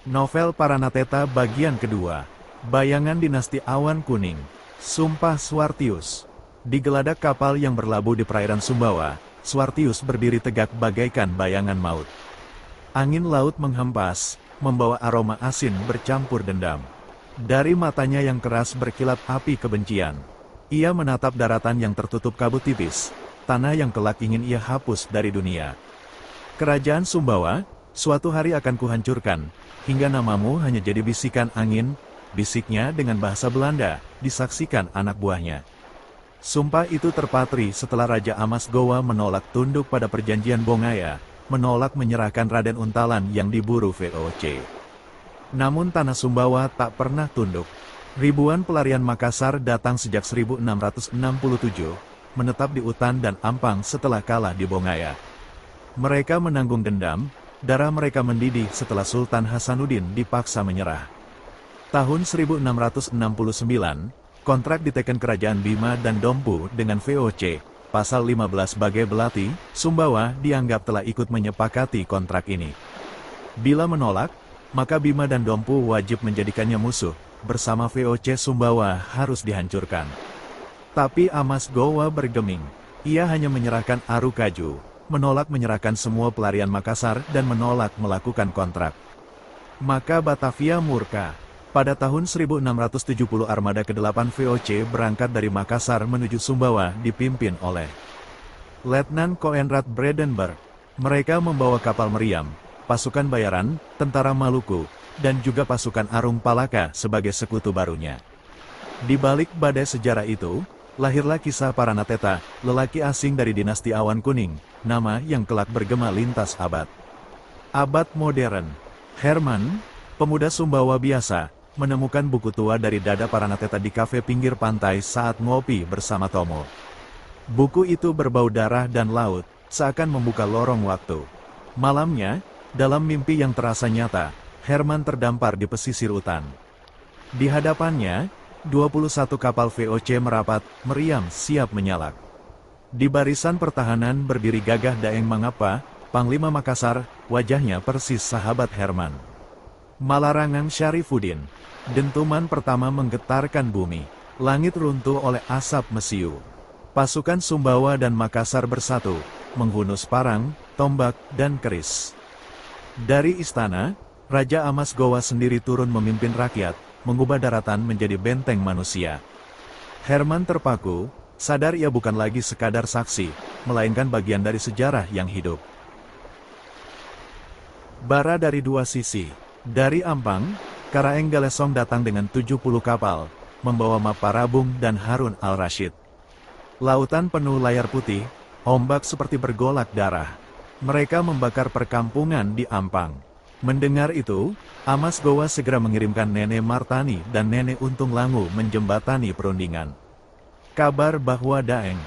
Novel Paranateta bagian kedua. Bayangan dinasti awan kuning. Sumpah Swartius. Di geladak kapal yang berlabuh di perairan Sumbawa, Swartius berdiri tegak bagaikan bayangan maut. Angin laut menghempas, membawa aroma asin bercampur dendam. Dari matanya yang keras berkilat api kebencian. Ia menatap daratan yang tertutup kabut tipis, tanah yang kelak ingin ia hapus dari dunia. Kerajaan Sumbawa, suatu hari akan kuhancurkan, hingga namamu hanya jadi bisikan angin, bisiknya dengan bahasa Belanda, disaksikan anak buahnya. Sumpah itu terpatri setelah Raja Amas Gowa menolak tunduk pada perjanjian Bongaya, menolak menyerahkan Raden Untalan yang diburu VOC. Namun tanah Sumbawa tak pernah tunduk. Ribuan pelarian Makassar datang sejak 1667, menetap di Utan dan Ampang setelah kalah di Bongaya. Mereka menanggung dendam, darah mereka mendidih setelah Sultan Hasanuddin dipaksa menyerah. Tahun 1669, kontrak diteken Kerajaan Bima dan Dompu dengan VOC, pasal 15 Bagai Belati, Sumbawa dianggap telah ikut menyepakati kontrak ini. Bila menolak, maka Bima dan Dompu wajib menjadikannya musuh, bersama VOC Sumbawa harus dihancurkan. Tapi Amas Gowa bergeming, ia hanya menyerahkan Aru Kaju, menolak menyerahkan semua pelarian Makassar dan menolak melakukan kontrak. Maka Batavia murka. Pada tahun 1670 armada ke-8 VOC berangkat dari Makassar menuju Sumbawa dipimpin oleh Letnan Coenraad Bredenberg. Mereka membawa kapal meriam, pasukan bayaran, tentara Maluku, dan juga pasukan Arung Palaka sebagai sekutu barunya. Di balik badai sejarah itu, lahirlah kisah Paranateta, lelaki asing dari dinasti Awan Kuning, nama yang kelak bergema lintas abad. Abad modern. Herman, pemuda Sumbawa biasa, menemukan buku tua dari dada Paranateta di kafe pinggir pantai saat ngopi bersama Tomo. Buku itu berbau darah dan laut, seakan membuka lorong waktu. Malamnya, dalam mimpi yang terasa nyata, Herman terdampar di pesisir Utan. Di hadapannya, 21 kapal VOC merapat, meriam siap menyalak. Di barisan pertahanan berdiri gagah Daeng Mangapa, Panglima Makassar, wajahnya persis sahabat Herman. Malarangang Syarifuddin. Dentuman pertama menggetarkan bumi. Langit runtuh oleh asap mesiu. Pasukan Sumbawa dan Makassar bersatu, menghunus parang, tombak, dan keris. Dari istana, Raja Amas Gowa sendiri turun memimpin rakyat, mengubah daratan menjadi benteng manusia. Herman terpaku, sadar ia bukan lagi sekadar saksi, melainkan bagian dari sejarah yang hidup. Bara dari dua sisi. Dari Ampang, Karaeng Galesong datang dengan 70 kapal, membawa Maparabung dan Harun al-Rashid. Lautan penuh layar putih, ombak seperti bergolak darah. Mereka membakar perkampungan di Ampang. Mendengar itu, Amas Gowa segera mengirimkan Nenek Martani dan Nenek Untung Langu menjembatani perundingan. Kabar bahwa Daeng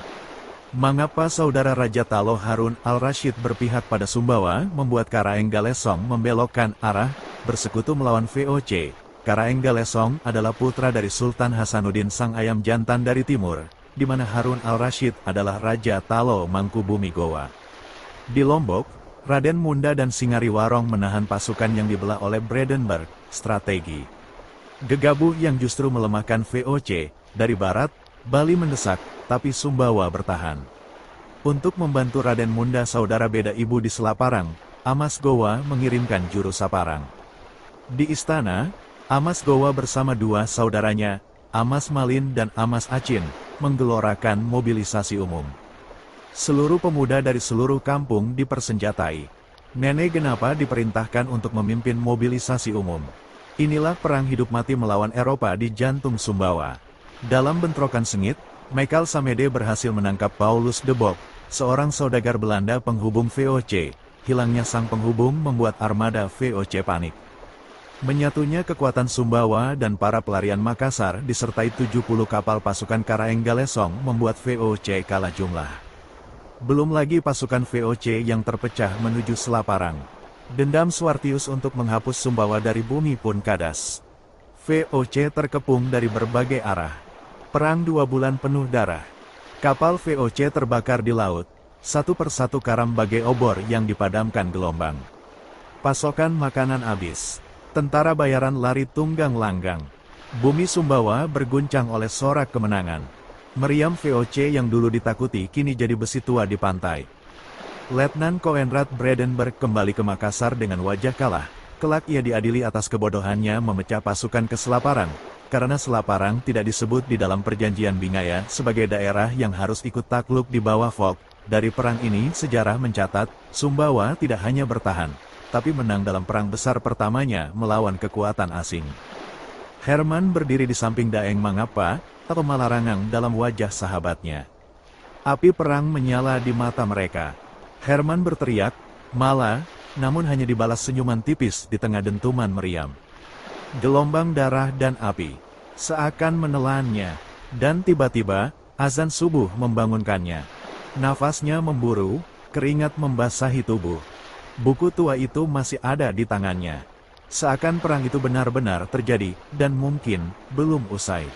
Mangapa saudara Raja Talo Harun al-Rashid berpihak pada Sumbawa membuat Karaeng Galesong membelokkan arah, bersekutu melawan VOC. Karaeng Galesong adalah putra dari Sultan Hasanuddin Sang Ayam Jantan dari timur, di mana Harun al-Rashid adalah Raja Talo Mangkubumi Gowa. Di Lombok, Raden Munda dan Singariwarong menahan pasukan yang dibelah oleh Bredenberg, strategi gegabah yang justru melemahkan VOC. Dari barat, Bali mendesak, tapi Sumbawa bertahan. Untuk membantu Raden Munda saudara beda ibu di Selaparang, Amas Gowa mengirimkan juru Saparang. Di istana, Amas Gowa bersama dua saudaranya, Amas Malin dan Amas Acin, menggelorakan mobilisasi umum. Seluruh pemuda dari seluruh kampung dipersenjatai. Nenek Genapa diperintahkan untuk memimpin mobilisasi umum. Inilah perang hidup mati melawan Eropa di jantung Sumbawa. Dalam bentrokan sengit, Michael Samede berhasil menangkap Paulus de Bock, seorang saudagar Belanda penghubung VOC. Hilangnya sang penghubung membuat armada VOC panik. Menyatunya kekuatan Sumbawa dan para pelarian Makassar disertai 70 kapal pasukan Karaeng Galesong membuat VOC kalah jumlah. Belum lagi pasukan VOC yang terpecah menuju Selaparang. Dendam Swartius untuk menghapus Sumbawa dari bumi pun kadas. VOC terkepung dari berbagai arah. Perang 2 bulan penuh darah. Kapal VOC terbakar di laut, satu persatu karam bagai obor yang dipadamkan gelombang. Pasokan makanan habis. Tentara bayaran lari tunggang langgang. Bumi Sumbawa berguncang oleh sorak kemenangan. Meriam VOC yang dulu ditakuti kini jadi besi tua di pantai. Letnan Coenraad Bredenberg kembali ke Makassar dengan wajah kalah. Kelak ia diadili atas kebodohannya memecah pasukan ke Selaparang, karena Selaparang tidak disebut di dalam perjanjian Bingaya sebagai daerah yang harus ikut takluk di bawah Volk. Dari perang ini sejarah mencatat, Sumbawa tidak hanya bertahan, tapi menang dalam perang besar pertamanya melawan kekuatan asing. Herman berdiri di samping Daeng Mangapa, atau Malarangang dalam wajah sahabatnya. Api perang menyala di mata mereka. Herman berteriak, "Mala," namun hanya dibalas senyuman tipis di tengah dentuman meriam. Gelombang darah dan api seakan menelannya, dan tiba-tiba azan subuh membangunkannya. Nafasnya memburu, keringat membasahi tubuh. Buku tua itu masih ada di tangannya. Seakan perang itu benar-benar terjadi, dan mungkin belum usai.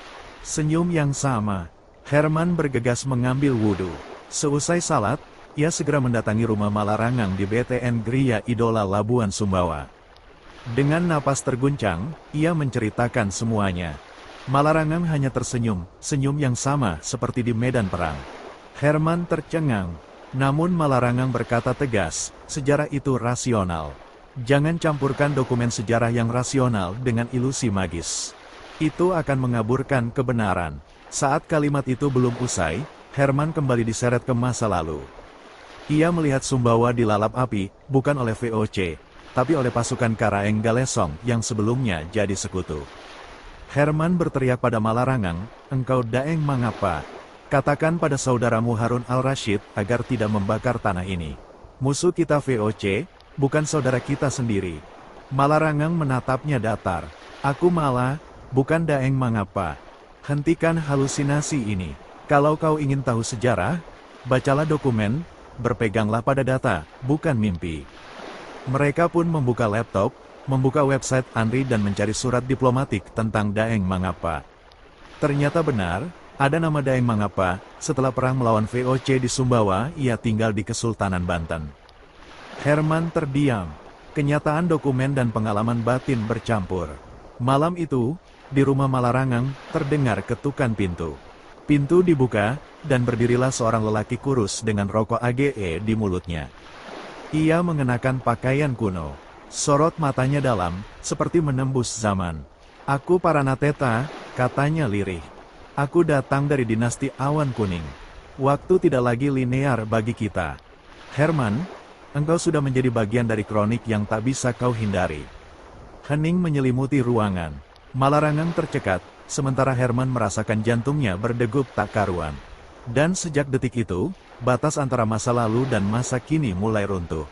Senyum yang sama, Herman bergegas mengambil wudhu. Seusai salat, ia segera mendatangi rumah Malarangang di BTN Gria Idola Labuan Sumbawa. Dengan napas terguncang, ia menceritakan semuanya. Malarangang hanya tersenyum, senyum yang sama seperti di medan perang. Herman tercengang, namun Malarangang berkata tegas, "Sejarah itu rasional. Jangan campurkan dokumen sejarah yang rasional dengan ilusi magis. Itu akan mengaburkan kebenaran." Saat kalimat itu belum usai, Herman kembali diseret ke masa lalu. Ia melihat Sumbawa dilalap api, bukan oleh VOC, tapi oleh pasukan Karaeng Galesong yang sebelumnya jadi sekutu. Herman berteriak pada Malarangang, "Engkau Daeng Mangapa? Katakan pada saudaramu Harun al-Rashid agar tidak membakar tanah ini. Musuh kita VOC, bukan saudara kita sendiri." Malarangang menatapnya datar. "Aku Mala, bukan Daeng Mangapa. Hentikan halusinasi ini. Kalau kau ingin tahu sejarah, bacalah dokumen, berpeganglah pada data, bukan mimpi." Mereka pun membuka laptop, membuka website ANRI dan mencari surat diplomatik tentang Daeng Mangapa. Ternyata benar, ada nama Daeng Mangapa. Setelah perang melawan VOC di Sumbawa, ia tinggal di Kesultanan Banten. Herman terdiam. Kenyataan dokumen dan pengalaman batin bercampur. Malam itu, di rumah Malarangang, terdengar ketukan pintu. Pintu dibuka, dan berdirilah seorang lelaki kurus dengan rokok AGE di mulutnya. Ia mengenakan pakaian kuno. Sorot matanya dalam, seperti menembus zaman. "Aku Paranateta," katanya lirih. "Aku datang dari dinasti Awan Kuning. Waktu tidak lagi linear bagi kita. Herman, engkau sudah menjadi bagian dari kronik yang tak bisa kau hindari." Hening menyelimuti ruangan. Malarangang tercekat, sementara Herman merasakan jantungnya berdegup tak karuan. Dan sejak detik itu, batas antara masa lalu dan masa kini mulai runtuh.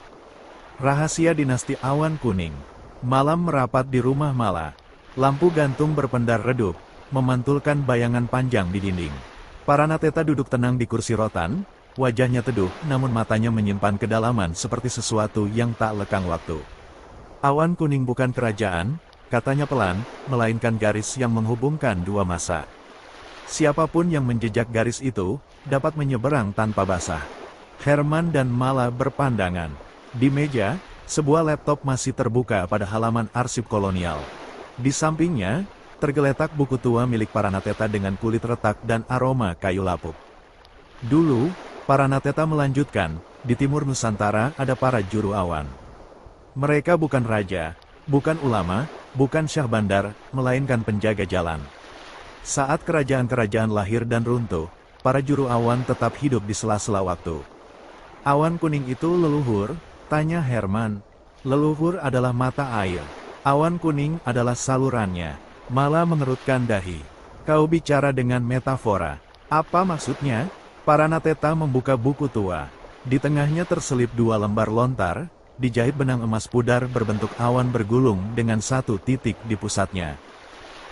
Rahasia dinasti Awan Kuning. Malam merapat di rumah Mala. Lampu gantung berpendar redup, memantulkan bayangan panjang di dinding. Paranateta duduk tenang di kursi rotan, wajahnya teduh, namun matanya menyimpan kedalaman seperti sesuatu yang tak lekang waktu. "Awan Kuning bukan kerajaan," katanya pelan, "melainkan garis yang menghubungkan dua masa. Siapapun yang menjejak garis itu, dapat menyeberang tanpa basah." Herman dan Mala berpandangan. Di meja, sebuah laptop masih terbuka pada halaman arsip kolonial. Di sampingnya, tergeletak buku tua milik Paranateta dengan kulit retak dan aroma kayu lapuk. "Dulu," Paranateta melanjutkan, "di timur Nusantara ada para juru awan. Mereka bukan raja, bukan ulama, bukan syah bandar, melainkan penjaga jalan. Saat kerajaan-kerajaan lahir dan runtuh, para juru awan tetap hidup di sela-sela waktu." "Awan Kuning itu leluhur?" tanya Herman. "Leluhur adalah mata air. Awan kuning adalah salurannya." Mala mengerutkan dahi. "Kau bicara dengan metafora. Apa maksudnya?" Paranateta membuka buku tua. Di tengahnya terselip dua lembar lontar, dijahit benang emas pudar berbentuk awan bergulung dengan satu titik di pusatnya.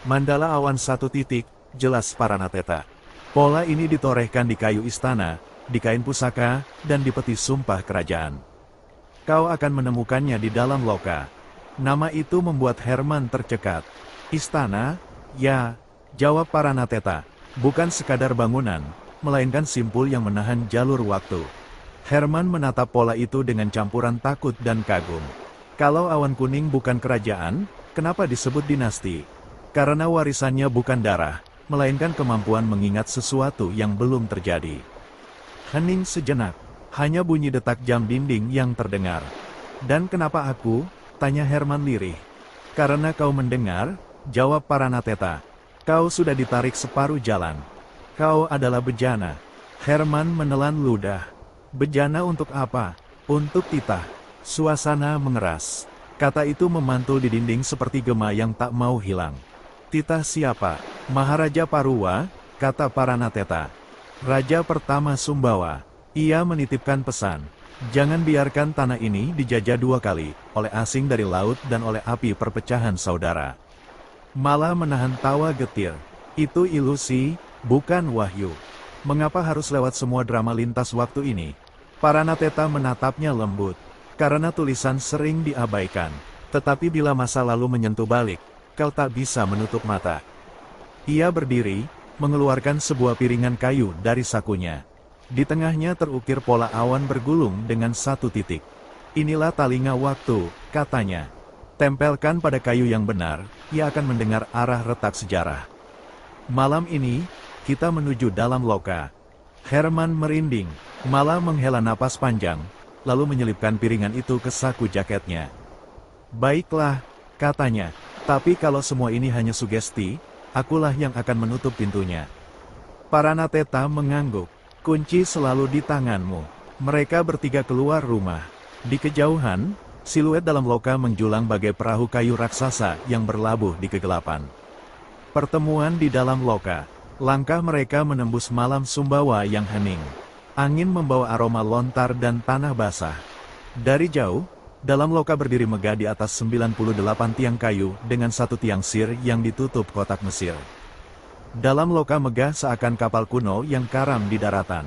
"Mandala awan satu titik," jelas Paranateta. "Pola ini ditorehkan di kayu istana, di kain pusaka, dan di peti sumpah kerajaan. Kau akan menemukannya di dalam loka." Nama itu membuat Herman tercekat. "Istana?" "Ya," jawab Paranateta. "Bukan sekadar bangunan, melainkan simpul yang menahan jalur waktu." Herman menatap pola itu dengan campuran takut dan kagum. Kalau Awan Kuning bukan kerajaan, Kenapa disebut dinasti? Karena warisannya bukan darah, melainkan kemampuan mengingat sesuatu yang belum terjadi. Hening sejenak, hanya bunyi detak jam dinding yang terdengar. Dan kenapa aku? Tanya Herman lirih. Karena kau mendengar, jawab Paranateta. Kau sudah ditarik separuh jalan. Kau adalah bejana. Herman menelan ludah. Bejana untuk apa? Untuk titah. Suasana mengeras. Kata itu memantul di dinding seperti gema yang tak mau hilang. Titah siapa? Maharaja Paruwa, kata Paranateta. Raja pertama Sumbawa. Ia menitipkan pesan. Jangan biarkan tanah ini dijajah dua kali, oleh asing dari laut dan oleh api perpecahan saudara. Malah menahan tawa getir. Itu ilusi, bukan wahyu. Mengapa harus lewat semua drama lintas waktu ini? Paranateta menatapnya lembut. Karena tulisan sering diabaikan. Tetapi bila masa lalu menyentuh balik, kau tak bisa menutup mata. Ia berdiri, mengeluarkan sebuah piringan kayu dari sakunya. Di tengahnya terukir pola awan bergulung dengan satu titik. Inilah talinga waktu, katanya. Tempelkan pada kayu yang benar, ia akan mendengar arah retak sejarah. Malam ini, kita menuju dalam loka. Herman merinding, malah menghela napas panjang, lalu menyelipkan piringan itu ke saku jaketnya. Baiklah, katanya, tapi kalau semua ini hanya sugesti, akulah yang akan menutup pintunya. Paranateta mengangguk, kunci selalu di tanganmu. Mereka bertiga keluar rumah. Di kejauhan, siluet dalam loka menjulang bagai perahu kayu raksasa yang berlabuh di kegelapan. Pertemuan di dalam loka, langkah mereka menembus malam Sumbawa yang hening. Angin membawa aroma lontar dan tanah basah. Dari jauh, dalam loka berdiri megah di atas 98 tiang kayu dengan satu tiang sir yang ditutup kotak Mesir. Dalam loka megah seakan kapal kuno yang karam di daratan.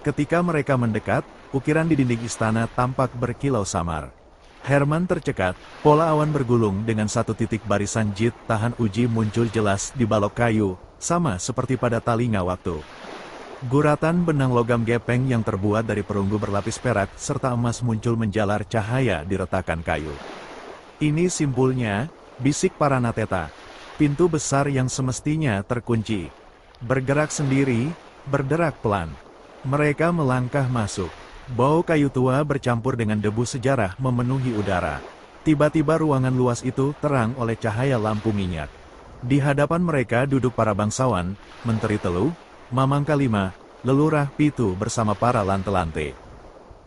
Ketika mereka mendekat, ukiran di dinding istana tampak berkilau samar. Herman tercekat, pola awan bergulung dengan satu titik barisan jit tahan uji muncul jelas di balok kayu, sama seperti pada talinga waktu. Guratan benang logam gepeng yang terbuat dari perunggu berlapis perak serta emas muncul menjalar cahaya di retakan kayu. Ini simpulnya, bisik Paranateta. Pintu besar yang semestinya terkunci. Bergerak sendiri, berderak pelan. Mereka melangkah masuk. Bau kayu tua bercampur dengan debu sejarah memenuhi udara. Tiba-tiba ruangan luas itu terang oleh cahaya lampu minyak. Di hadapan mereka duduk para bangsawan, Menteri Telu, Mamang Kalima, Lelurah Pitu bersama para lante-lante.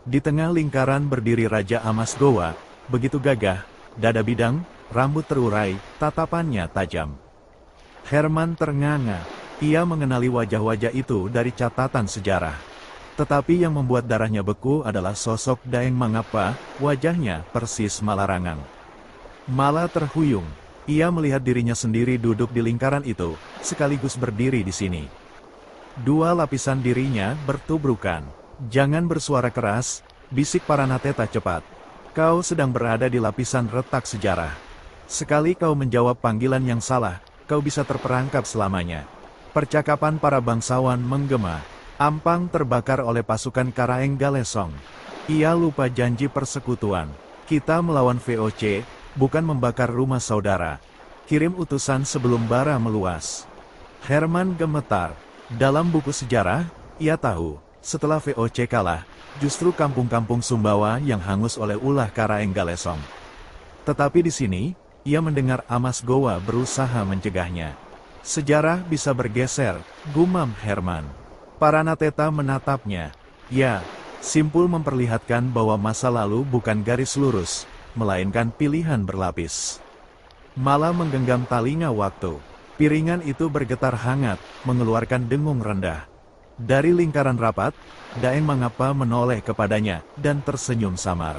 Di tengah lingkaran berdiri Raja Amasgowa, begitu gagah, dada bidang, rambut terurai, tatapannya tajam. Herman ternganga, ia mengenali wajah-wajah itu dari catatan sejarah. Tetapi yang membuat darahnya beku adalah sosok Daeng Mangapa, wajahnya persis Malarangang. Malah terhuyung, ia melihat dirinya sendiri duduk di lingkaran itu, sekaligus berdiri di sini. Dua lapisan dirinya bertubrukan. Jangan bersuara keras, bisik Paranateta cepat. Kau sedang berada di lapisan retak sejarah. Sekali kau menjawab panggilan yang salah, kau bisa terperangkap selamanya. Percakapan para bangsawan menggema. Ampang terbakar oleh pasukan Karaeng Galesong. Ia lupa janji persekutuan. Kita melawan VOC, bukan membakar rumah saudara. Kirim utusan sebelum bara meluas. Herman gemetar. Dalam buku sejarah, ia tahu, setelah VOC kalah, justru kampung-kampung Sumbawa yang hangus oleh ulah Karaeng Galesong. Tetapi di sini, ia mendengar Amasgowa berusaha mencegahnya. Sejarah bisa bergeser, gumam Herman. Paranateta menatapnya. Ya, simpul memperlihatkan bahwa masa lalu bukan garis lurus, melainkan pilihan berlapis. Malah menggenggam talinga waktu. Piringan itu bergetar hangat, mengeluarkan dengung rendah. Dari lingkaran rapat, Daeng Mangapa menoleh kepadanya, dan tersenyum samar.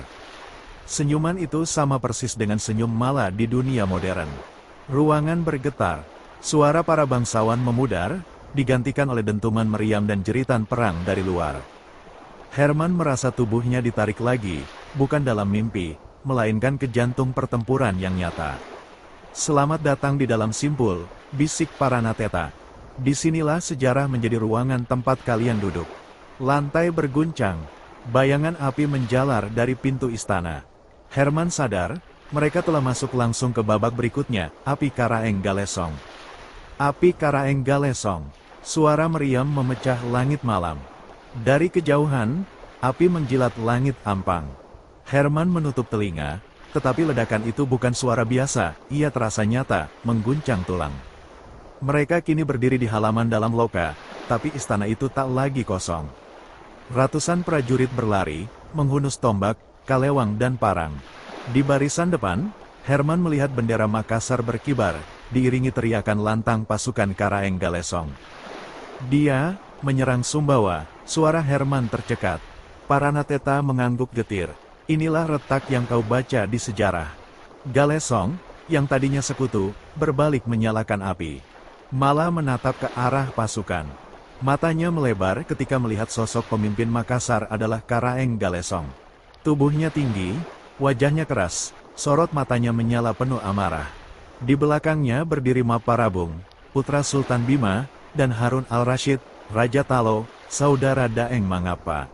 Senyuman itu sama persis dengan senyum Mala di dunia modern. Ruangan bergetar, suara para bangsawan memudar, digantikan oleh dentuman meriam dan jeritan perang dari luar. Herman merasa tubuhnya ditarik lagi, bukan dalam mimpi, melainkan ke jantung pertempuran yang nyata. Selamat datang di dalam simpul, bisik Paranateta. Disinilah sejarah menjadi ruangan tempat kalian duduk. Lantai berguncang, bayangan api menjalar dari pintu istana. Herman sadar, Mereka telah masuk langsung ke babak berikutnya, Api Karaeng Galesong. Api Karaeng Galesong. Suara meriam memecah langit malam. Dari kejauhan, api menjilat langit ampang. Herman menutup telinga, tetapi ledakan itu bukan suara biasa, ia terasa nyata, mengguncang tulang. Mereka kini berdiri di halaman dalam loka, tapi istana itu tak lagi kosong. Ratusan prajurit berlari, menghunus tombak, kalewang dan parang. Di barisan depan, Herman melihat bendera Makassar berkibar, diiringi teriakan lantang pasukan Karaeng Galesong. Dia menyerang Sumbawa, suara Herman tercekat. Paranateta mengangguk getir. Inilah retak yang kau baca di sejarah. Galesong, yang tadinya sekutu, berbalik menyalakan api. Malah menatap ke arah pasukan. Matanya melebar ketika melihat sosok pemimpin Makassar adalah Karaeng Galesong. Tubuhnya tinggi, wajahnya keras, sorot matanya menyala penuh amarah. Di belakangnya berdiri Maparabung, putra Sultan Bima, dan Harun al-Rashid, Raja Talo, saudara Daeng Mangapa.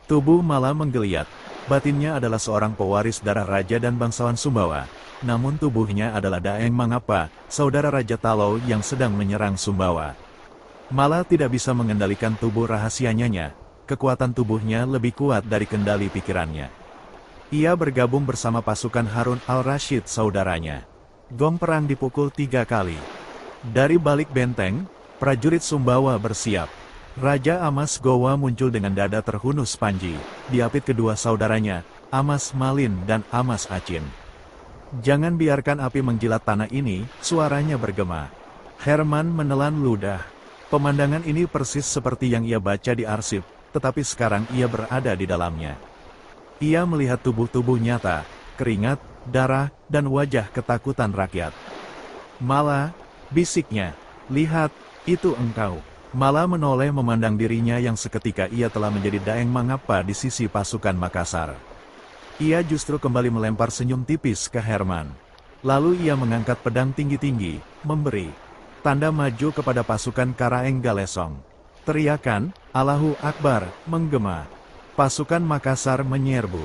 Tubuh malah menggeliat, batinnya adalah seorang pewaris darah raja dan bangsawan Sumbawa, namun tubuhnya adalah Daeng Mangapa, saudara Raja Talo yang sedang menyerang Sumbawa. Malah tidak bisa mengendalikan tubuh rahasianya, kekuatan tubuhnya lebih kuat dari kendali pikirannya. Ia bergabung bersama pasukan Harun al-Rashid saudaranya. Gong perang dipukul 3 kali. Dari balik benteng, prajurit Sumbawa bersiap. Raja Amas Gowa muncul dengan dada terhunus panji, diapit kedua saudaranya, Amas Malin dan Amas Acin. Jangan biarkan api menjilat tanah ini, suaranya bergema. Herman menelan ludah. Pemandangan ini persis seperti yang ia baca di arsip, tetapi sekarang ia berada di dalamnya. Ia melihat tubuh-tubuh nyata, keringat, darah, dan wajah ketakutan rakyat. Malah, bisiknya, lihat, itu engkau. Malah menoleh memandang dirinya yang seketika ia telah menjadi Daeng Mangapa di sisi pasukan Makassar. Ia justru kembali melempar senyum tipis ke Herman. Lalu ia mengangkat pedang tinggi-tinggi, memberi tanda maju kepada pasukan Karaeng Galesong. Teriakan, Allahu Akbar, menggema. Pasukan Makassar menyerbu.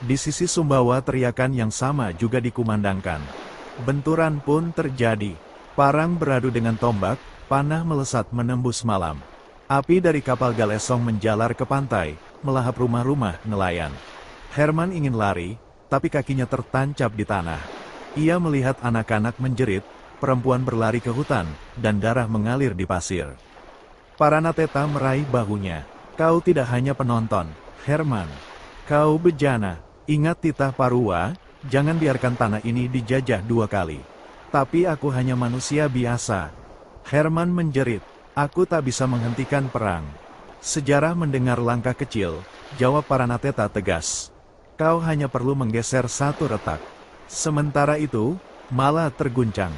Di sisi Sumbawa teriakan yang sama juga dikumandangkan. Benturan pun terjadi. Parang beradu dengan tombak, panah melesat menembus malam. Api dari kapal Galesong menjalar ke pantai, melahap rumah-rumah nelayan. Herman ingin lari, tapi kakinya tertancap di tanah. Ia melihat anak-anak menjerit, perempuan berlari ke hutan, dan darah mengalir di pasir. Paranateta meraih bahunya. Kau tidak hanya penonton, Herman. Kau bejana. Ingat titah Parua, jangan biarkan tanah ini dijajah 2 kali. Tapi aku hanya manusia biasa. Herman menjerit, aku tak bisa menghentikan perang. Sejarah mendengar langkah kecil, jawab Paranateta tegas. Kau hanya perlu menggeser 1 retak. Sementara itu, malah terguncang.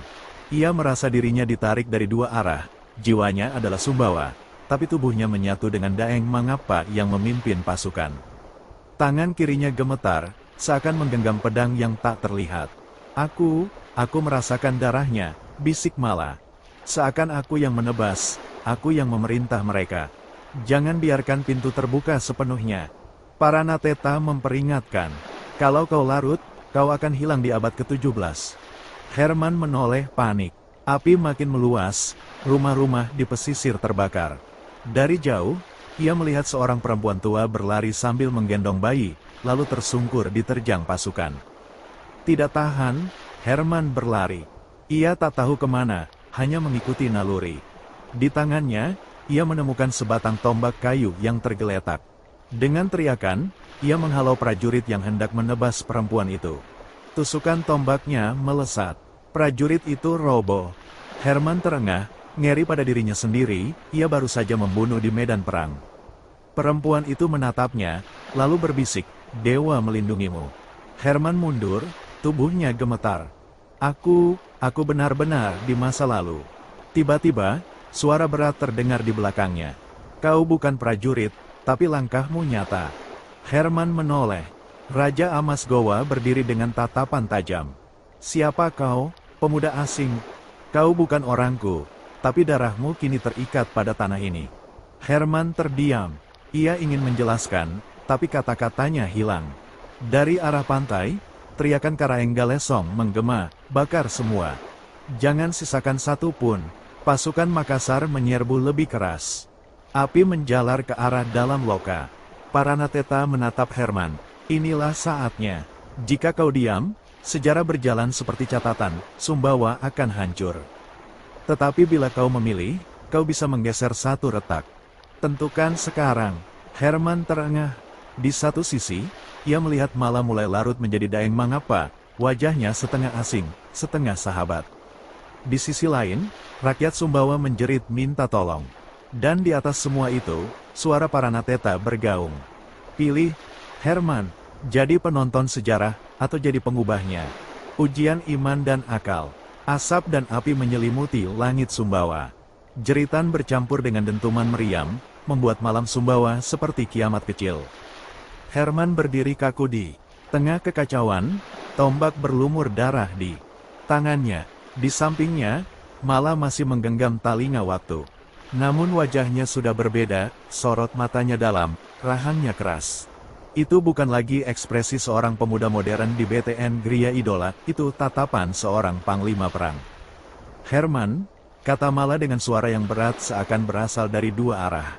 Ia merasa dirinya ditarik dari 2 arah. Jiwanya adalah Sumbawa, tapi tubuhnya menyatu dengan Daeng Mangapa yang memimpin pasukan. Tangan kirinya gemetar, seakan menggenggam pedang yang tak terlihat. Aku merasakan darahnya, bisik Mala. Seakan aku yang menebas, aku yang memerintah mereka. Jangan biarkan pintu terbuka sepenuhnya. Paranateta memperingatkan, kalau kau larut, kau akan hilang di abad ke-17. Herman menoleh panik. Api makin meluas, rumah-rumah di pesisir terbakar. Dari jauh, ia melihat seorang perempuan tua berlari sambil menggendong bayi, lalu tersungkur diterjang pasukan. Tidak tahan, Herman berlari. Ia tak tahu kemana, hanya mengikuti naluri. Di tangannya, ia menemukan sebatang tombak kayu yang tergeletak. Dengan teriakan, ia menghalau prajurit yang hendak menebas perempuan itu. Tusukan tombaknya melesat. Prajurit itu roboh. Herman terengah, ngeri pada dirinya sendiri, ia baru saja membunuh di medan perang. Perempuan itu menatapnya, lalu berbisik, Dewa melindungimu. Herman mundur, tubuhnya gemetar. Aku benar-benar di masa lalu. Tiba-tiba, suara berat terdengar di belakangnya. Kau bukan prajurit, tapi langkahmu nyata. Herman menoleh. Raja Amas Gowa berdiri dengan tatapan tajam. Siapa kau, pemuda asing? Kau bukan orangku, tapi darahmu kini terikat pada tanah ini. Herman terdiam. Ia ingin menjelaskan, tapi kata-katanya hilang. Dari arah pantai, Teriakan Karaeng Galesong menggema, bakar semua. Jangan sisakan satu pun. Pasukan Makassar menyerbu lebih keras. Api menjalar ke arah dalam loka. Paranateta menatap Herman. Inilah saatnya. Jika kau diam, sejarah berjalan seperti catatan, Sumbawa akan hancur. Tetapi bila kau memilih, kau bisa menggeser satu retak. Tentukan sekarang. Herman terengah. Di satu sisi, ia melihat Mala mulai larut menjadi Daeng Mangapa, wajahnya setengah asing, setengah sahabat. Di sisi lain, rakyat Sumbawa menjerit minta tolong. Dan di atas semua itu, suara Paranateta bergaung. Pilih, Herman, jadi penonton sejarah, atau jadi pengubahnya. Ujian iman dan akal. Asap dan api menyelimuti langit Sumbawa. Jeritan bercampur dengan dentuman meriam, membuat malam Sumbawa seperti kiamat kecil. Herman berdiri kaku di tengah kekacauan, tombak berlumur darah di tangannya. Di sampingnya, Mala masih menggenggam talinga waktu. Namun wajahnya sudah berbeda, sorot matanya dalam, rahangnya keras. Itu bukan lagi ekspresi seorang pemuda modern di BTN Gria Idola, itu tatapan seorang panglima perang. Herman, kata Mala dengan suara yang berat seakan berasal dari dua arah.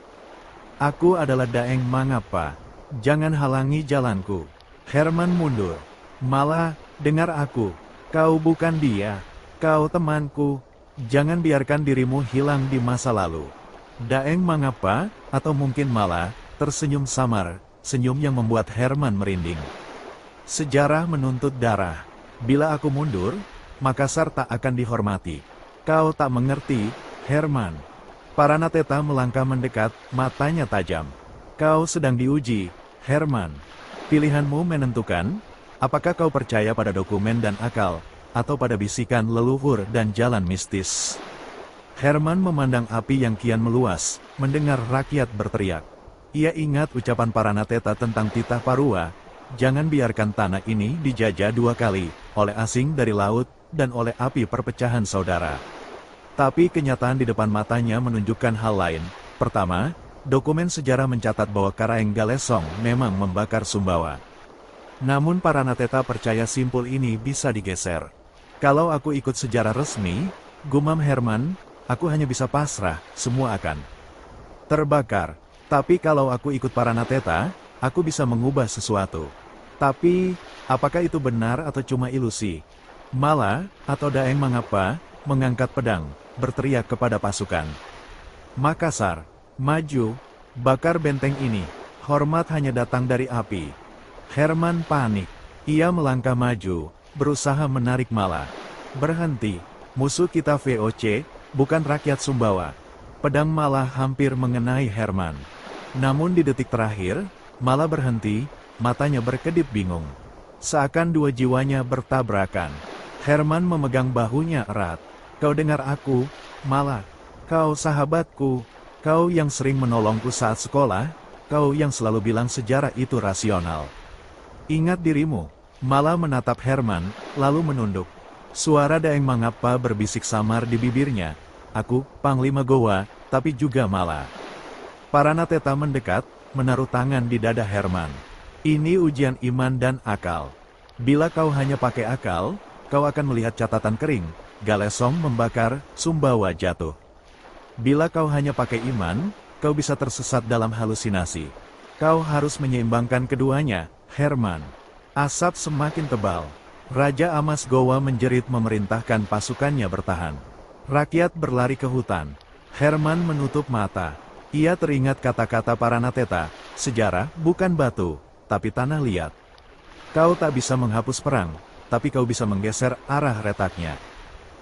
Aku adalah Daeng Mangapa. Jangan halangi jalanku. Herman mundur. Mala, dengar aku. Kau bukan dia. Kau temanku. Jangan biarkan dirimu hilang di masa lalu. Daeng Mangapa, atau mungkin Mala, tersenyum samar, senyum yang membuat Herman merinding. Sejarah menuntut darah. Bila aku mundur, Makassar tak akan dihormati. Kau tak mengerti, Herman. Paranateta melangkah mendekat, matanya tajam. Kau sedang diuji, Herman. Pilihanmu menentukan, apakah kau percaya pada dokumen dan akal, atau pada bisikan leluhur dan jalan mistis. Herman memandang api yang kian meluas, mendengar rakyat berteriak. Ia ingat ucapan Paranateta tentang titah Parua, jangan biarkan tanah ini dijajah dua kali, oleh asing dari laut, dan oleh api perpecahan saudara. Tapi kenyataan di depan matanya menunjukkan hal lain. Pertama, dokumen sejarah mencatat bahwa Karaeng Galesong memang membakar Sumbawa. Namun Paranateta percaya simpul ini bisa digeser. Kalau aku ikut sejarah resmi, gumam Herman, aku hanya bisa pasrah, semua akan terbakar. Tapi kalau aku ikut Paranateta, aku bisa mengubah sesuatu. Tapi, apakah itu benar atau cuma ilusi? Mala, atau Daeng Mangapa, mengangkat pedang, berteriak kepada pasukan. Makassar, maju, bakar benteng ini, hormat hanya datang dari api. Herman panik, ia melangkah maju, berusaha menarik Mala. Berhenti, musuh kita VOC, bukan rakyat Sumbawa. Pedang Mala hampir mengenai Herman. Namun di detik terakhir, Mala berhenti, matanya berkedip bingung. Seakan dua jiwanya bertabrakan. Herman memegang bahunya erat. Kau dengar aku, Mala. Kau sahabatku. Kau yang sering menolongku saat sekolah. Kau yang selalu bilang sejarah itu rasional. Ingat dirimu. Mala menatap Herman, lalu menunduk. Suara Daeng Mangapa berbisik samar di bibirnya. Aku, Panglima Gowa, tapi juga Mala. Paranateta mendekat, menaruh tangan di dada Herman. Ini ujian iman dan akal. Bila kau hanya pakai akal, kau akan melihat catatan kering, Galesong membakar, Sumbawa jatuh. Bila kau hanya pakai iman, kau bisa tersesat dalam halusinasi. Kau harus menyeimbangkan keduanya, Herman. Asap semakin tebal. Raja Amas Gowa menjerit memerintahkan pasukannya bertahan. Rakyat berlari ke hutan. Herman menutup mata. Ia teringat kata-kata Paranateta, sejarah bukan batu, tapi tanah liat. Kau tak bisa menghapus perang, tapi kau bisa menggeser arah retaknya.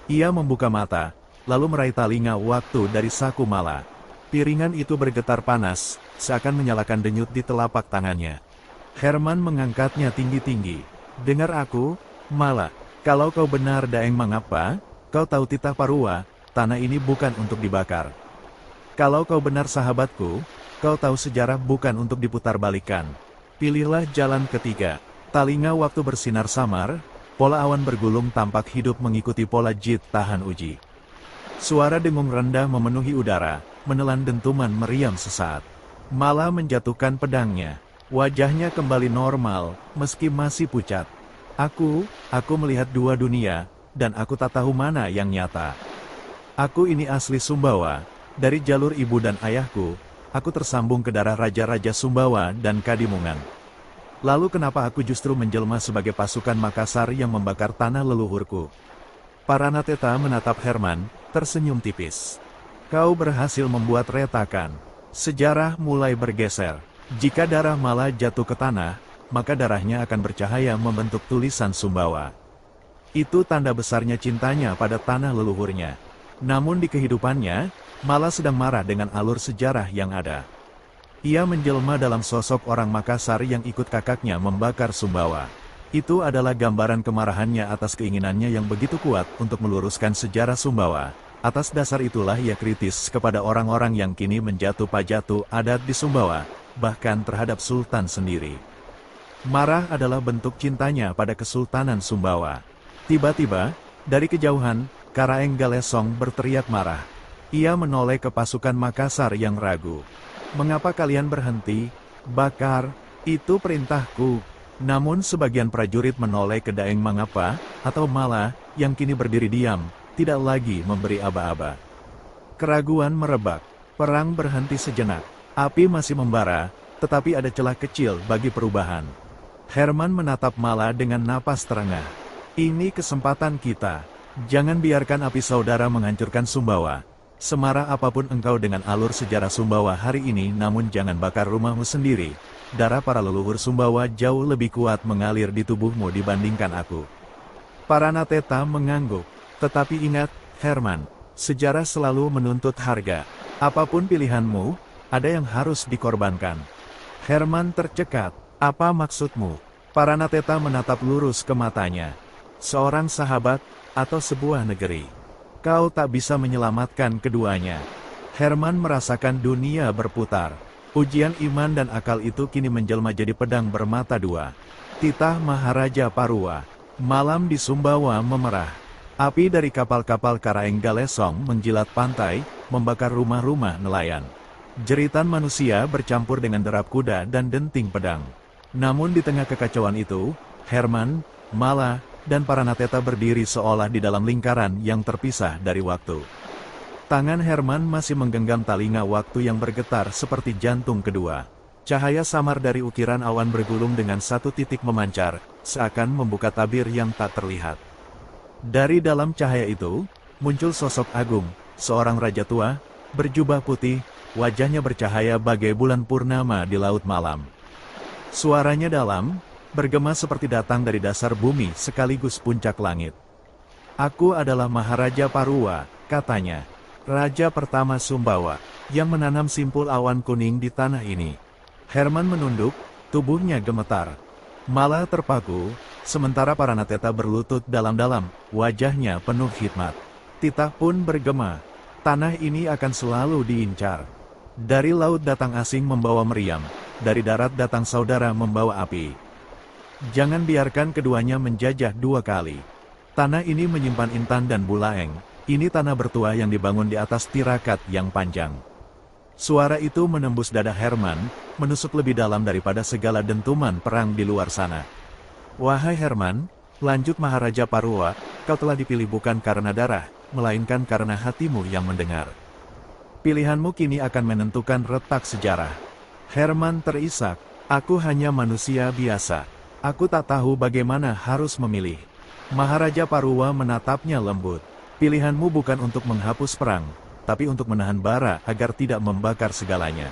Ia membuka mata, lalu meraih talinga waktu dari saku Mala. Piringan itu bergetar panas, seakan menyalakan denyut di telapak tangannya. Herman mengangkatnya tinggi-tinggi. Dengar aku, Mala. Kalau kau benar Daeng Mangapa, kau tahu titah Parua, tanah ini bukan untuk dibakar. Kalau kau benar sahabatku, kau tahu sejarah bukan untuk diputarbalikkan. Pilihlah jalan ketiga. Talinga waktu bersinar samar, pola awan bergulung tampak hidup mengikuti pola jit tahan uji. Suara dengung rendah memenuhi udara, menelan dentuman meriam sesaat. Mala menjatuhkan pedangnya. Wajahnya kembali normal, meski masih pucat. Aku melihat dua dunia, dan aku tak tahu mana yang nyata. Aku ini asli Sumbawa, dari jalur ibu dan ayahku, aku tersambung ke darah raja-raja Sumbawa dan Kadimungan. Lalu kenapa aku justru menjelma sebagai pasukan Makassar yang membakar tanah leluhurku? Paranateta menatap Herman, tersenyum tipis. Kau berhasil membuat retakan. Sejarah mulai bergeser. Jika darah Mala jatuh ke tanah, maka darahnya akan bercahaya membentuk tulisan Sumbawa. Itu tanda besarnya cintanya pada tanah leluhurnya. Namun di kehidupannya, Mala sedang marah dengan alur sejarah yang ada. Ia menjelma dalam sosok orang Makassar yang ikut kakaknya membakar Sumbawa. Itu adalah gambaran kemarahannya atas keinginannya yang begitu kuat untuk meluruskan sejarah Sumbawa. Atas dasar itulah ia kritis kepada orang-orang yang kini menjatuh pajatu adat di Sumbawa, bahkan terhadap Sultan sendiri. Marah adalah bentuk cintanya pada Kesultanan Sumbawa. Tiba-tiba, dari kejauhan, Karaeng Galesong berteriak marah. Ia menoleh ke pasukan Makassar yang ragu. "Mengapa kalian berhenti? Bakar, itu perintahku." Namun sebagian prajurit menoleh ke Daeng Mangapa, atau Mala, yang kini berdiri diam, tidak lagi memberi aba-aba. Keraguan merebak. Perang berhenti sejenak. Api masih membara, tetapi ada celah kecil bagi perubahan. Herman menatap Mala dengan napas terengah. "Ini kesempatan kita. Jangan biarkan api saudara menghancurkan Sumbawa. Semarah apapun engkau dengan alur sejarah Sumbawa hari ini, namun jangan bakar rumahmu sendiri. Darah para leluhur Sumbawa jauh lebih kuat mengalir di tubuhmu dibandingkan aku." Paranateta mengangguk. "Tetapi ingat, Herman, sejarah selalu menuntut harga. Apapun pilihanmu, ada yang harus dikorbankan." Herman tercekat. "Apa maksudmu?" Paranateta menatap lurus ke matanya. "Seorang sahabat, atau sebuah negeri. Kau tak bisa menyelamatkan keduanya." Herman merasakan dunia berputar. Ujian iman dan akal itu kini menjelma jadi pedang bermata dua. Titah Maharaja Parua. Malam di Sumbawa memerah. Api dari kapal-kapal Karaeng Galesong menjilat pantai, membakar rumah-rumah nelayan. Jeritan manusia bercampur dengan derap kuda dan denting pedang. Namun di tengah kekacauan itu, Herman, Mala, dan Paranateta berdiri seolah di dalam lingkaran yang terpisah dari waktu. Tangan Herman masih menggenggam talinga waktu yang bergetar seperti jantung kedua. Cahaya samar dari ukiran awan bergulung dengan satu titik memancar, seakan membuka tabir yang tak terlihat. Dari dalam cahaya itu, muncul sosok agung, seorang raja tua, berjubah putih, wajahnya bercahaya bagai bulan purnama di laut malam. Suaranya dalam, bergema seperti datang dari dasar bumi sekaligus puncak langit. "Aku adalah Maharaja Parua," katanya. "Raja pertama Sumbawa, yang menanam simpul awan kuning di tanah ini." Herman menunduk, tubuhnya gemetar. Mala terpaku, sementara Paranateta berlutut dalam-dalam, wajahnya penuh hikmat. Titah pun bergema. Tanah ini akan selalu diincar. Dari laut datang asing membawa meriam, dari darat datang saudara membawa api. Jangan biarkan keduanya menjajah dua kali. Tanah ini menyimpan intan dan bulaeng. Ini tanah bertuah yang dibangun di atas tirakat yang panjang. Suara itu menembus dada Herman, menusuk lebih dalam daripada segala dentuman perang di luar sana. "Wahai Herman," lanjut Maharaja Parua, "kau telah dipilih bukan karena darah, melainkan karena hatimu yang mendengar. Pilihanmu kini akan menentukan retak sejarah." Herman terisak. "Aku hanya manusia biasa. Aku tak tahu bagaimana harus memilih." Maharaja Parua menatapnya lembut. "Pilihanmu bukan untuk menghapus perang, tapi untuk menahan bara agar tidak membakar segalanya."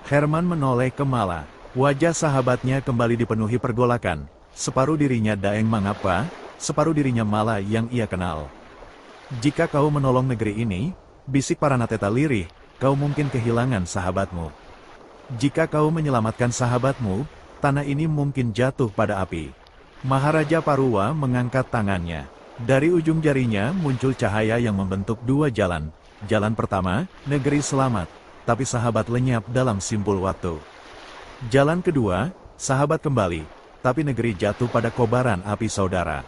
Herman menoleh ke Mala. Wajah sahabatnya kembali dipenuhi pergolakan. Separuh dirinya Daeng Mangapa, separuh dirinya Mala yang ia kenal. "Jika kau menolong negeri ini," bisik Paranateta lirih, "kau mungkin kehilangan sahabatmu. Jika kau menyelamatkan sahabatmu, tanah ini mungkin jatuh pada api." Maharaja Parua mengangkat tangannya. Dari ujung jarinya muncul cahaya yang membentuk dua jalan. Jalan pertama, negeri selamat, tapi sahabat lenyap dalam simpul waktu. Jalan kedua, sahabat kembali, tapi negeri jatuh pada kobaran api saudara.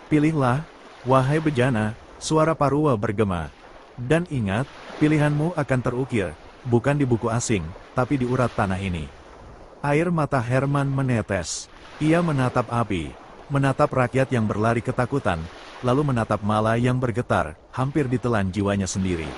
"Pilihlah, wahai bejana," suara Parua bergema. "Dan ingat, pilihanmu akan terukir, bukan di buku asing, tapi di urat tanah ini." Air mata Herman menetes. Ia menatap api. menatap rakyat yang berlari ketakutan, lalu menatap Mala yang bergetar, hampir ditelan jiwanya sendiri.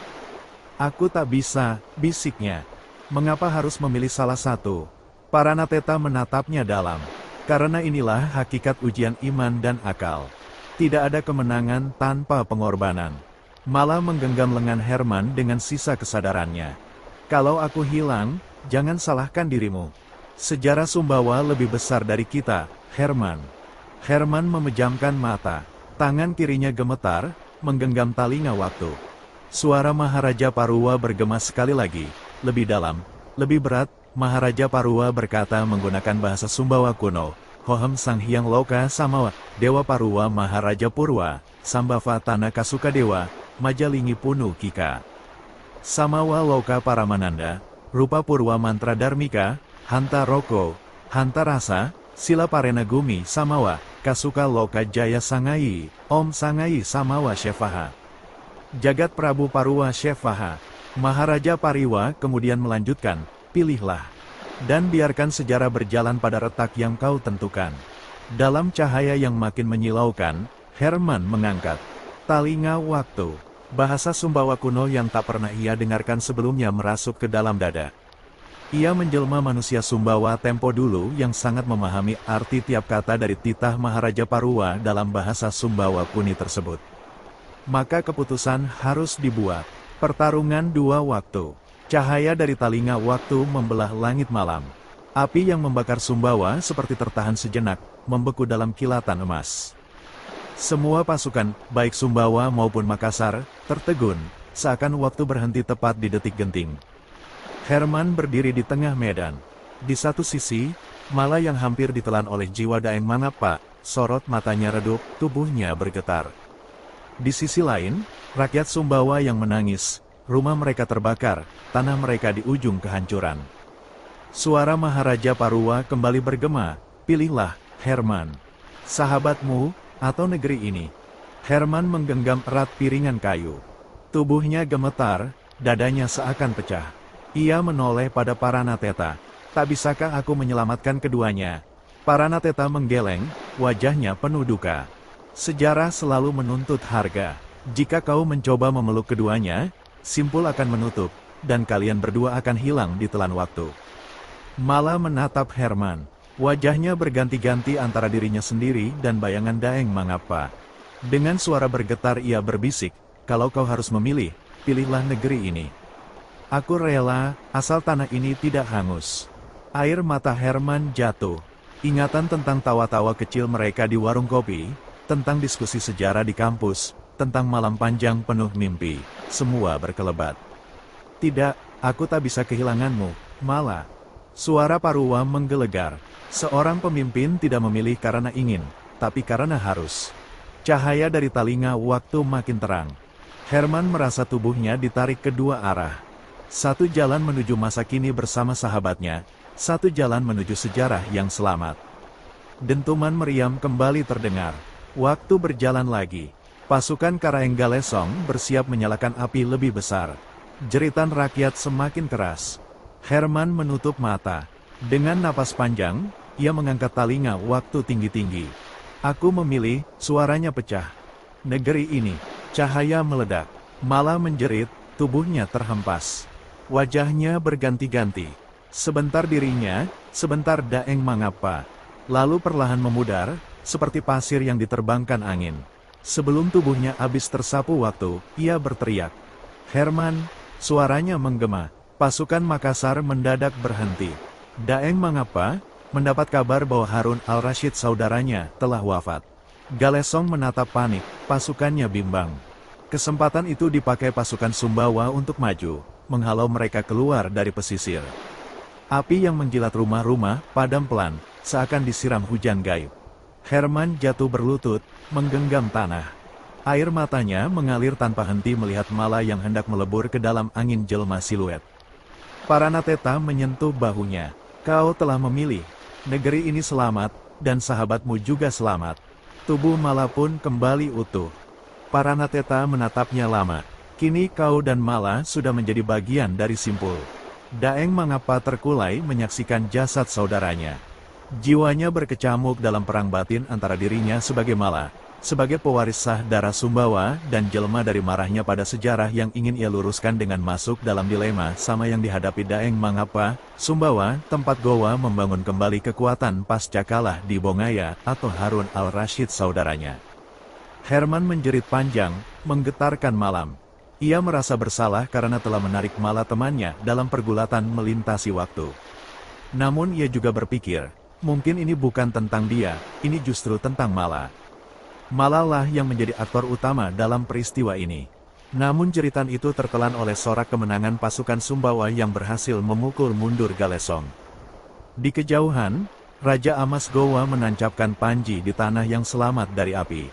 Aku tak bisa, bisiknya. Mengapa harus memilih salah satu? Paranateta menatapnya dalam. Karena inilah hakikat ujian iman dan akal. Tidak ada kemenangan tanpa pengorbanan. Mala menggenggam lengan Herman dengan sisa kesadarannya. Kalau aku hilang, jangan salahkan dirimu. Sejarah Sumbawa lebih besar dari kita, Herman. Herman memejamkan mata. Tangan kirinya gemetar, menggenggam talinga waktu. Suara Maharaja Parua bergema sekali lagi, lebih dalam, lebih berat. Maharaja Parua berkata menggunakan bahasa Sumbawa kuno, Hohem Sang Hyang Loka Samawa, Dewa Parua Maharaja Purwa, Sambava Tanaka Sukadewa, Majalingi Punu Kika. Samawa Loka Paramananda, Rupa Purwa Mantra Dharmika, Hanta Roko, Hanta Rasa, Sila Parena Gumi Samawa, Kasuka Loka Jaya Sangai, Om Sangai Samawa Shevaha. Jagat Prabu Parua Shevaha. Maharaja Pariwa kemudian melanjutkan, pilihlah. Dan biarkan sejarah berjalan pada retak yang kau tentukan. Dalam cahaya yang makin menyilaukan, Herman mengangkat talinga waktu. Bahasa Sumbawa kuno yang tak pernah ia dengarkan sebelumnya merasuk ke dalam dada. Ia menjelma manusia Sumbawa tempo dulu yang sangat memahami arti tiap kata dari titah Maharaja Parua dalam bahasa Sumbawa Kuni tersebut. Maka keputusan harus dibuat. Pertarungan dua waktu. Cahaya dari talinga waktu membelah langit malam. Api yang membakar Sumbawa seperti tertahan sejenak, membeku dalam kilatan emas. Semua pasukan, baik Sumbawa maupun Makassar, tertegun, seakan waktu berhenti tepat di detik genting. Herman berdiri di tengah medan. Di satu sisi, Mala yang hampir ditelan oleh jiwa Daeng Mangapa, sorot matanya redup, tubuhnya bergetar. Di sisi lain, rakyat Sumbawa yang menangis, rumah mereka terbakar, tanah mereka di ujung kehancuran. Suara Maharaja Parua kembali bergema, pilihlah, Herman. Sahabatmu, atau negeri ini. Herman menggenggam erat piringan kayu. Tubuhnya gemetar, dadanya seakan pecah. Ia menoleh pada Paranateta. Tak bisakah aku menyelamatkan keduanya? Paranateta menggeleng, wajahnya penuh duka. Sejarah selalu menuntut harga. Jika kau mencoba memeluk keduanya, simpul akan menutup, dan kalian berdua akan hilang di telan waktu. Mala menatap Herman. Wajahnya berganti-ganti antara dirinya sendiri dan bayangan Daeng Mangapa. Dengan suara bergetar ia berbisik, kalau kau harus memilih, pilihlah negeri ini. Aku rela, asal tanah ini tidak hangus. Air mata Herman jatuh. Ingatan tentang tawa-tawa kecil mereka di warung kopi, tentang diskusi sejarah di kampus, tentang malam panjang penuh mimpi, semua berkelebat. Tidak, aku tak bisa kehilanganmu, Mala. Suara Parua menggelegar. Seorang pemimpin tidak memilih karena ingin, tapi karena harus. Cahaya dari talinga waktu makin terang. Herman merasa tubuhnya ditarik kedua arah. Satu jalan menuju masa kini bersama sahabatnya, satu jalan menuju sejarah yang selamat. Dentuman meriam kembali terdengar. Waktu berjalan lagi. Pasukan Karaeng Galesong bersiap menyalakan api lebih besar. Jeritan rakyat semakin keras. Herman menutup mata. Dengan napas panjang, ia mengangkat talinga waktu tinggi-tinggi. Aku memilih, suaranya pecah. Negeri ini, cahaya meledak. Mala menjerit, tubuhnya terhempas. Wajahnya berganti-ganti. Sebentar dirinya, sebentar Daeng Mangapa. Lalu perlahan memudar, seperti pasir yang diterbangkan angin. Sebelum tubuhnya habis tersapu waktu, ia berteriak. Herman, suaranya menggema. Pasukan Makassar mendadak berhenti. Daeng Mangapa mendapat kabar bahwa Harun al-Rashid saudaranya telah wafat. Galesong menatap panik, pasukannya bimbang. Kesempatan itu dipakai pasukan Sumbawa untuk maju, menghalau mereka keluar dari pesisir. Api yang menjilat rumah-rumah padam pelan, seakan disiram hujan gaib. Herman jatuh berlutut, menggenggam tanah. Air matanya mengalir tanpa henti melihat Mala yang hendak melebur ke dalam angin jelma siluet. Paranateta menyentuh bahunya. Kau telah memilih. Negeri ini selamat, dan sahabatmu juga selamat. Tubuh Mala pun kembali utuh. Paranateta menatapnya lama. Kini kau dan Mala sudah menjadi bagian dari simpul. Daeng Mangapa terkulai menyaksikan jasad saudaranya. Jiwanya berkecamuk dalam perang batin antara dirinya sebagai Mala, sebagai pewaris sah darah Sumbawa dan jelma dari marahnya pada sejarah yang ingin ia luruskan dengan masuk dalam dilema sama yang dihadapi Daeng Mangapa, Sumbawa, tempat Gowa membangun kembali kekuatan pasca kalah di Bongaya atau Harun al-Rashid saudaranya. Herman menjerit panjang, menggetarkan malam. Ia merasa bersalah karena telah menarik Mala temannya dalam pergulatan melintasi waktu. Namun ia juga berpikir, mungkin ini bukan tentang dia, ini justru tentang Mala. Mala lah yang menjadi aktor utama dalam peristiwa ini. Namun jeritan itu tertelan oleh sorak kemenangan pasukan Sumbawa yang berhasil memukul mundur Galesong. Di kejauhan, Raja Amas Gowa menancapkan panji di tanah yang selamat dari api.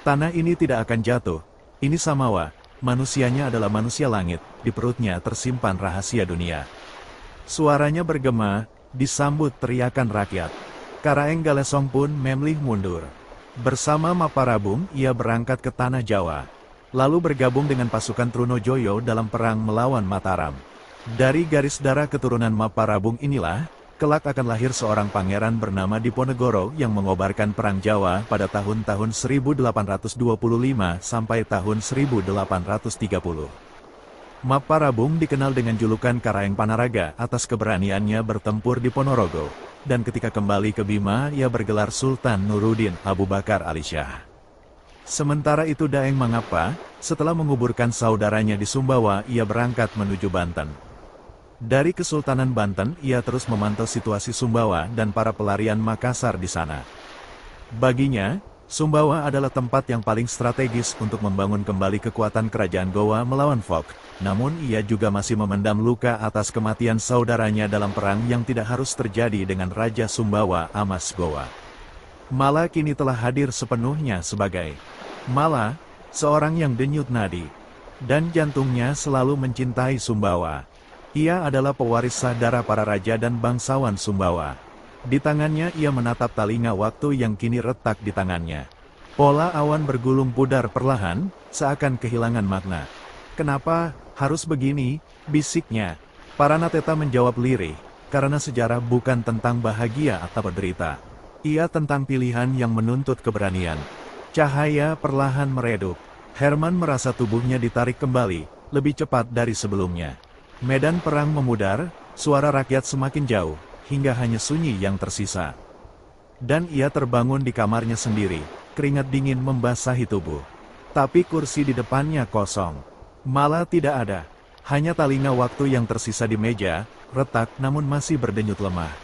Tanah ini tidak akan jatuh, ini Samawa, manusianya adalah manusia langit, di perutnya tersimpan rahasia dunia. Suaranya bergema, disambut teriakan rakyat. Karaeng Galesong pun memilih mundur. Bersama Maparabung, ia berangkat ke Tanah Jawa. Lalu bergabung dengan pasukan Trunojoyo dalam perang melawan Mataram. Dari garis darah keturunan Maparabung inilah, kelak akan lahir seorang pangeran bernama Diponegoro yang mengobarkan perang Jawa pada tahun-tahun 1825 sampai tahun 1830. Maparabung dikenal dengan julukan Karaeng Panaraga atas keberaniannya bertempur di Ponorogo, dan ketika kembali ke Bima ia bergelar Sultan Nuruddin Abu Bakar Ali Shah. Sementara itu Daeng Mangapa, setelah menguburkan saudaranya di Sumbawa, ia berangkat menuju Banten. Dari Kesultanan Banten, ia terus memantau situasi Sumbawa dan para pelarian Makassar di sana. Baginya, Sumbawa adalah tempat yang paling strategis untuk membangun kembali kekuatan kerajaan Gowa melawan Fok. Namun ia juga masih memendam luka atas kematian saudaranya dalam perang yang tidak harus terjadi dengan Raja Sumbawa Amas Gowa. Mala kini telah hadir sepenuhnya sebagai Mala, seorang yang denyut nadi, dan jantungnya selalu mencintai Sumbawa. Ia adalah pewaris sah darah para raja dan bangsawan Sumbawa. Di tangannya ia menatap talinga waktu yang kini retak di tangannya. Pola awan bergulung pudar perlahan, seakan kehilangan makna. "Kenapa harus begini?" bisiknya. Paranateta menjawab lirih, "Karena sejarah bukan tentang bahagia atau berderita. Ia tentang pilihan yang menuntut keberanian." Cahaya perlahan meredup. Herman merasa tubuhnya ditarik kembali, lebih cepat dari sebelumnya. Medan perang memudar, suara rakyat semakin jauh, hingga hanya sunyi yang tersisa. Dan ia terbangun di kamarnya sendiri, keringat dingin membasahi tubuh. Tapi kursi di depannya kosong. Malah tidak ada. Hanya talinga waktu yang tersisa di meja, retak namun masih berdenyut lemah.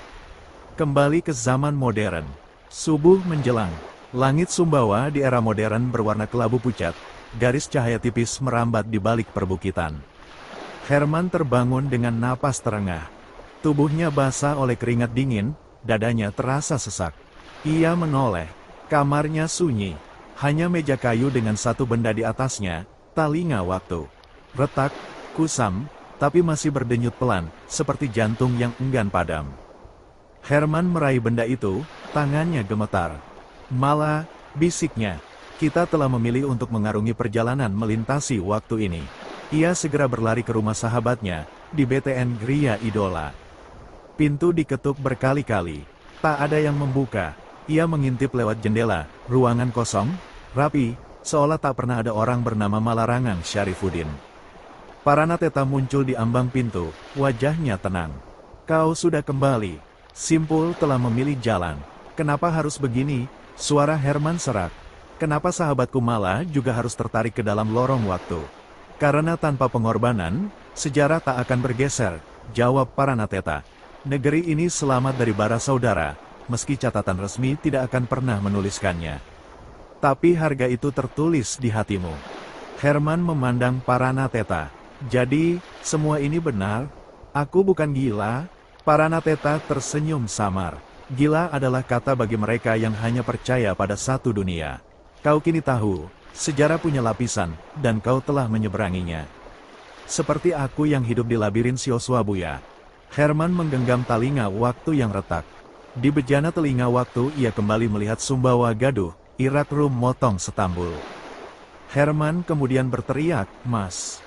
Kembali ke zaman modern. Subuh menjelang. Langit Sumbawa di era modern berwarna kelabu pucat, garis cahaya tipis merambat di balik perbukitan. Herman terbangun dengan napas terengah. Tubuhnya basah oleh keringat dingin, dadanya terasa sesak. Ia menoleh. Kamarnya sunyi. Hanya meja kayu dengan satu benda di atasnya, talinga waktu. Retak, kusam, tapi masih berdenyut pelan, seperti jantung yang enggan padam. Herman meraih benda itu, tangannya gemetar. "Mala," bisiknya, "kita telah memilih untuk mengarungi perjalanan melintasi waktu ini." Ia segera berlari ke rumah sahabatnya, di BTN Gria Idola. Pintu diketuk berkali-kali. Tak ada yang membuka. Ia mengintip lewat jendela, ruangan kosong, rapi, seolah tak pernah ada orang bernama Malarangang Syarifuddin. Paranateta muncul di ambang pintu, wajahnya tenang. "Kau sudah kembali. Simpul telah memilih jalan. Kenapa harus begini?" Suara Herman serak. "Kenapa sahabatku Mala juga harus tertarik ke dalam lorong waktu?" "Karena tanpa pengorbanan, sejarah tak akan bergeser," jawab Paranateta. "Negeri ini selamat dari bara saudara, meski catatan resmi tidak akan pernah menuliskannya. Tapi harga itu tertulis di hatimu." Herman memandang Paranateta. "Jadi, semua ini benar? Aku bukan gila?" Paranateta tersenyum samar. "Gila adalah kata bagi mereka yang hanya percaya pada satu dunia. Kau kini tahu, sejarah punya lapisan, dan kau telah menyeberanginya. Seperti aku yang hidup di labirin Sioswabuya." Herman menggenggam talinga waktu yang retak. Di bejana telinga waktu ia kembali melihat Sumbawa gaduh, Irak Rum motong setambul. Herman kemudian berteriak, "Mas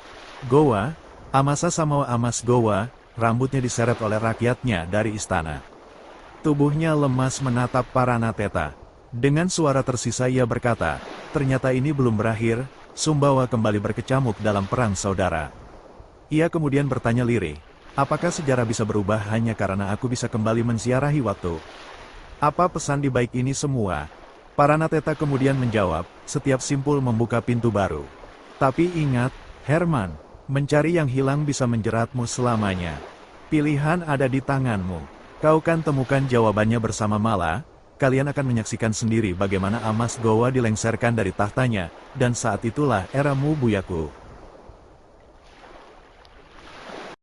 Gowa, Amasa sama Amas Gowa," rambutnya diseret oleh rakyatnya dari istana. Tubuhnya lemas menatap Paranateta. Dengan suara tersisa ia berkata, ternyata ini belum berakhir, Sumbawa kembali berkecamuk dalam perang saudara. Ia kemudian bertanya lirih, apakah sejarah bisa berubah hanya karena aku bisa kembali menziarahi waktu? Apa pesan di balik ini semua? Paranateta kemudian menjawab, setiap simpul membuka pintu baru. Tapi ingat, Herman, mencari yang hilang bisa menjeratmu selamanya. Pilihan ada di tanganmu. Kau kan temukan jawabannya bersama Mala, kalian akan menyaksikan sendiri bagaimana Amas Gowa dilengserkan dari tahtanya, dan saat itulah eramu Buyaku.